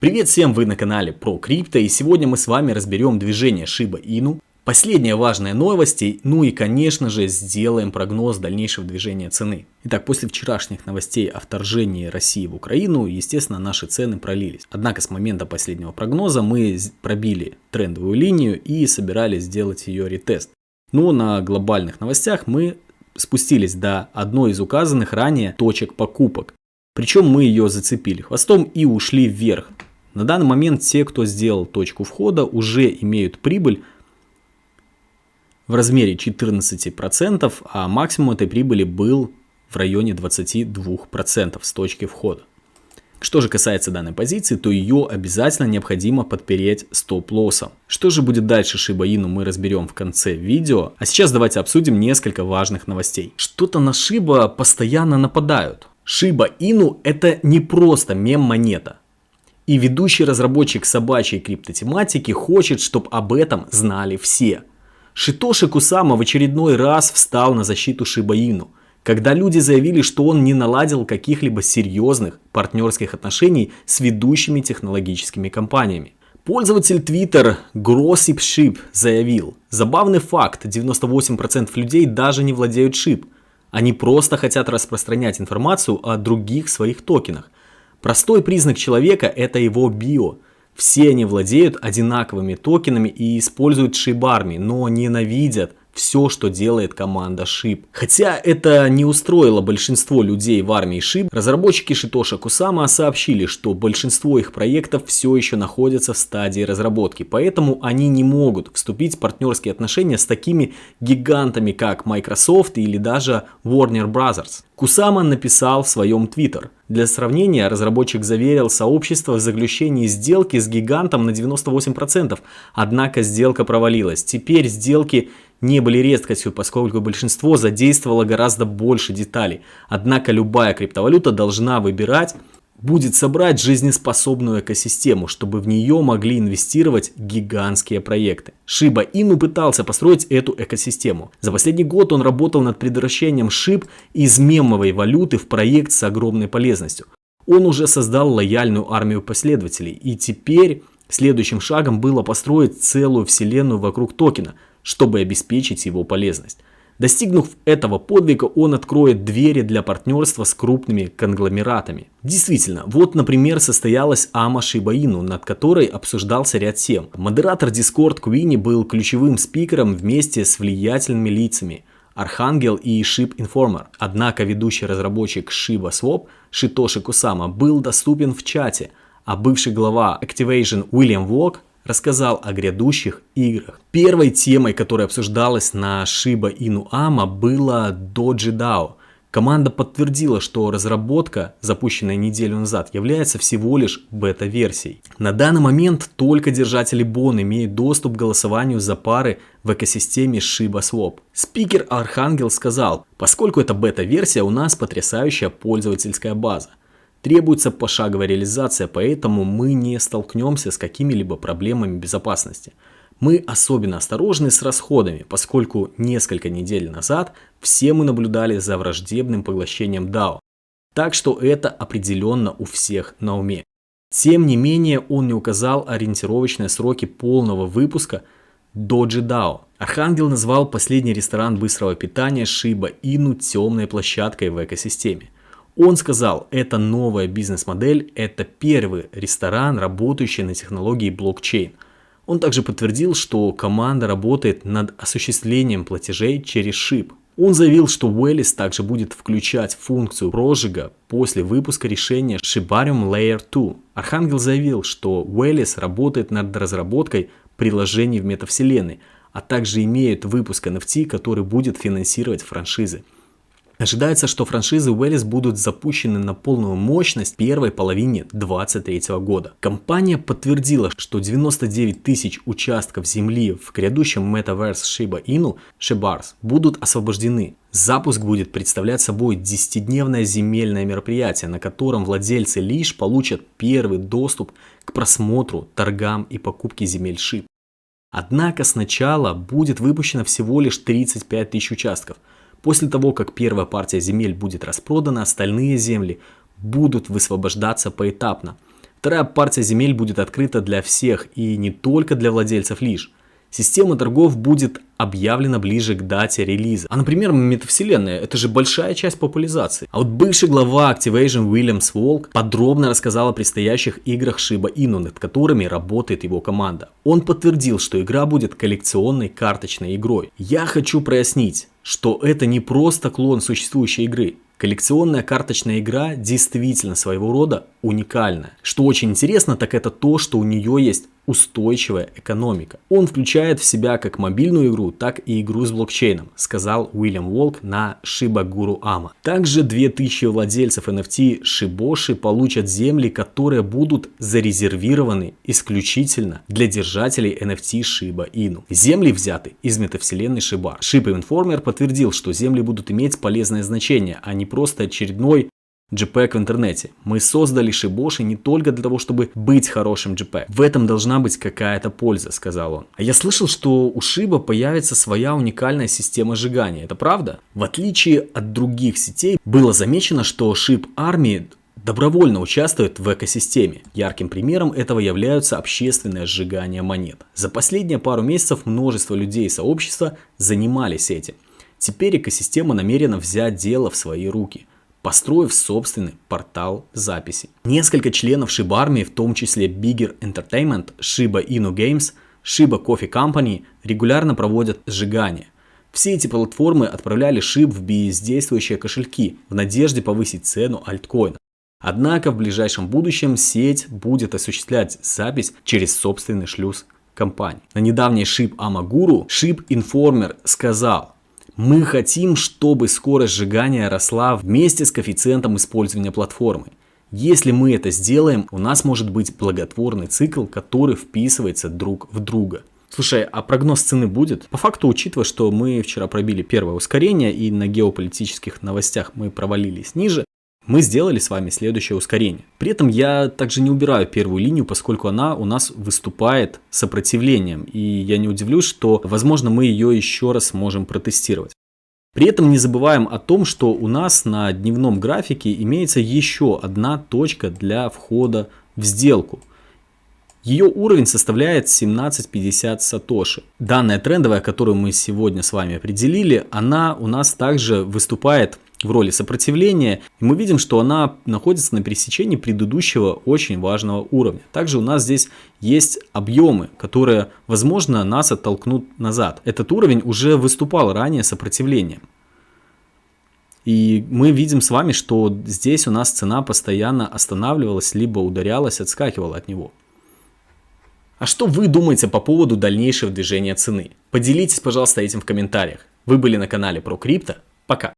Привет всем, вы на канале про крипто, и сегодня мы с вами разберем движение Shiba Inu, последние важные новости, ну и конечно же сделаем прогноз дальнейшего движения цены. Итак, после вчерашних новостей о вторжении России в Украину, естественно, наши цены пролились. Однако с момента последнего прогноза мы пробили трендовую линию и собирались сделать ее ретест. Но на глобальных новостях мы спустились до одной из указанных ранее точек покупок. Причем мы ее зацепили хвостом и ушли вверх. На данный момент те, кто сделал точку входа, уже имеют прибыль в размере 14%, а максимум этой прибыли был в районе 22% с точки входа. Что же касается данной позиции, то ее обязательно необходимо подпереть стоп-лоссом. Что же будет дальше Shiba Inu, мы разберем в конце видео. А сейчас давайте обсудим несколько важных новостей. Что-то на Shiba постоянно нападают. Shiba Inu это не просто мем-монета. И ведущий разработчик собачьей криптотематики хочет, чтобы об этом знали все. Шитоши Кусама в очередной раз встал на защиту Shiba Inu, когда люди заявили, что он не наладил каких-либо серьезных партнерских отношений с ведущими технологическими компаниями. Пользователь Twitter GrossipShip заявил: забавный факт, 98% людей даже не владеют SHIB. Они просто хотят распространять информацию о других своих токенах. Простой признак человека – это его био. Все они владеют одинаковыми токенами и используют SHIB-армии, но ненавидят все, что делает команда SHIB. Хотя это не устроило большинство людей в армии SHIB, разработчики Шитоши Кусама сообщили, что большинство их проектов все еще находятся в стадии разработки, поэтому они не могут вступить в партнерские отношения с такими гигантами, как Microsoft или даже Warner Bros. Кусама написал в своем Twitter: для сравнения, разработчик заверил сообщество в заключении сделки с гигантом на 98%, однако сделка провалилась. Теперь сделки не были редкостью, поскольку большинство задействовало гораздо больше деталей. Однако любая криптовалюта должна выбирать, будет собрать жизнеспособную экосистему, чтобы в нее могли инвестировать гигантские проекты. Shiba Inu пытался построить эту экосистему. За последний год он работал над превращением SHIB из мемовой валюты в проект с огромной полезностью. Он уже создал лояльную армию последователей, и теперь следующим шагом было построить целую вселенную вокруг токена, чтобы обеспечить его полезность. Достигнув этого подвига, он откроет двери для партнерства с крупными конгломератами. Действительно, вот, например, состоялась AMA Shiba Inu, над которой обсуждался ряд тем. Модератор Discord Queenie был ключевым спикером вместе с влиятельными лицами Archangel и SHIB Informer. Однако ведущий разработчик Shiba Swap Шитоши Кусама был доступен в чате, а бывший глава Activation Уильям Влог рассказал о грядущих играх. Первой темой, которая обсуждалась на Shiba Inu AMA, была Doji DAO. Команда подтвердила, что разработка, запущенная неделю назад, является всего лишь бета-версией. На данный момент только держатели BON имеют доступ к голосованию за пары в экосистеме Shiba Swap. Спикер Archangel сказал: поскольку это бета-версия, у нас потрясающая пользовательская база. Требуется пошаговая реализация, поэтому мы не столкнемся с какими-либо проблемами безопасности. Мы особенно осторожны с расходами, поскольку несколько недель назад все мы наблюдали за враждебным поглощением DAO. Так что это определенно у всех на уме. Тем не менее, он не указал ориентировочные сроки полного выпуска Doji DAO. Архангел назвал последний ресторан быстрого питания Shiba Inu темной площадкой в экосистеме. Он сказал: это новая бизнес-модель, это первый ресторан, работающий на технологии блокчейн. Он также подтвердил, что команда работает над осуществлением платежей через SHIB. Он заявил, что Wellys также будет включать функцию розжига после выпуска решения Shibarium Layer 2. Архангел заявил, что Wellys работает над разработкой приложений в метавселенной, а также имеет выпуск NFT, который будет финансировать франшизы. Ожидается, что франшизы Wellys будут запущены на полную мощность в первой половине 2023 года. Компания подтвердила, что 99 тысяч участков земли в грядущем Metaverse Shiba Inu Shibars будут освобождены. Запуск будет представлять собой 10-дневное земельное мероприятие, на котором владельцы лишь получат первый доступ к просмотру, торгам и покупке земель SHIB. Однако сначала будет выпущено всего лишь 35 тысяч участков. После того, как первая партия земель будет распродана, остальные земли будут высвобождаться поэтапно. Вторая партия земель будет открыта для всех и не только для владельцев лиш. Система торгов будет объявлена ближе к дате релиза. А, например, метавселенная – это же большая часть популяризации. А вот бывший глава Activision Williams Волк подробно рассказал о предстоящих играх Shiba Inu, над которыми работает его команда. Он подтвердил, что игра будет коллекционной карточной игрой. Я хочу прояснить, что это не просто клон существующей игры. Коллекционная карточная игра действительно своего рода уникальная. Что очень интересно, так это то, что у нее есть устойчивая экономика. Он включает в себя как мобильную игру, так и игру с блокчейном, сказал Уильям Волк на Shiba Guru Ama. Также 2000 владельцев NFT Shiboshi получат земли, которые будут зарезервированы исключительно для держателей NFT Shiba Inu. Земли взяты из метавселенной Shiba. Shiba Informer подтвердил, что земли будут иметь полезное значение, а не просто очередной JPEG в интернете. Мы создали Shiboshi не только для того, чтобы быть хорошим JPEG. В этом должна быть какая-то польза, сказал он. А я слышал, что у Shiba появится своя уникальная система сжигания. Это правда? В отличие от других сетей, было замечено, что SHIB Army добровольно участвует в экосистеме. Ярким примером этого являются общественное сжигание монет. За последние пару месяцев множество людей и сообщества занимались этим. Теперь экосистема намерена взять дело в свои руки, построив собственный портал записи. Несколько членов Shiba Army, в том числе Bigger Entertainment, Shiba Inu Games, Shiba Coffee Company, регулярно проводят сжигание. Все эти платформы отправляли SHIB в бездействующие кошельки в надежде повысить цену альткоина. Однако в ближайшем будущем сеть будет осуществлять запись через собственный шлюз компании. На недавней SHIB Ama Guru SHIB Informer сказал: «Мы хотим, чтобы скорость сжигания росла вместе с коэффициентом использования платформы. Если мы это сделаем, у нас может быть благотворный цикл, который вписывается друг в друга». Слушай, а прогноз цены будет? По факту, учитывая, что мы вчера пробили первое ускорение и на геополитических новостях мы провалились ниже, мы сделали с вами следующее ускорение. При этом я также не убираю первую линию, поскольку она у нас выступает сопротивлением. И я не удивлюсь, что, возможно, мы ее еще раз можем протестировать. При этом не забываем о том, что у нас на дневном графике имеется еще одна точка для входа в сделку. Ее уровень составляет 1750 сатоши. Данная трендовая, которую мы сегодня с вами определили, она у нас также выступает в роли сопротивления. И мы видим, что она находится на пересечении предыдущего очень важного уровня. Также у нас здесь есть объемы, которые, возможно, нас оттолкнут назад. Этот уровень уже выступал ранее сопротивлением. И мы видим с вами, что здесь у нас цена постоянно останавливалась, либо ударялась, отскакивала от него. А что вы думаете по поводу дальнейшего движения цены? Поделитесь, пожалуйста, этим в комментариях. Вы были на канале про крипто. Пока.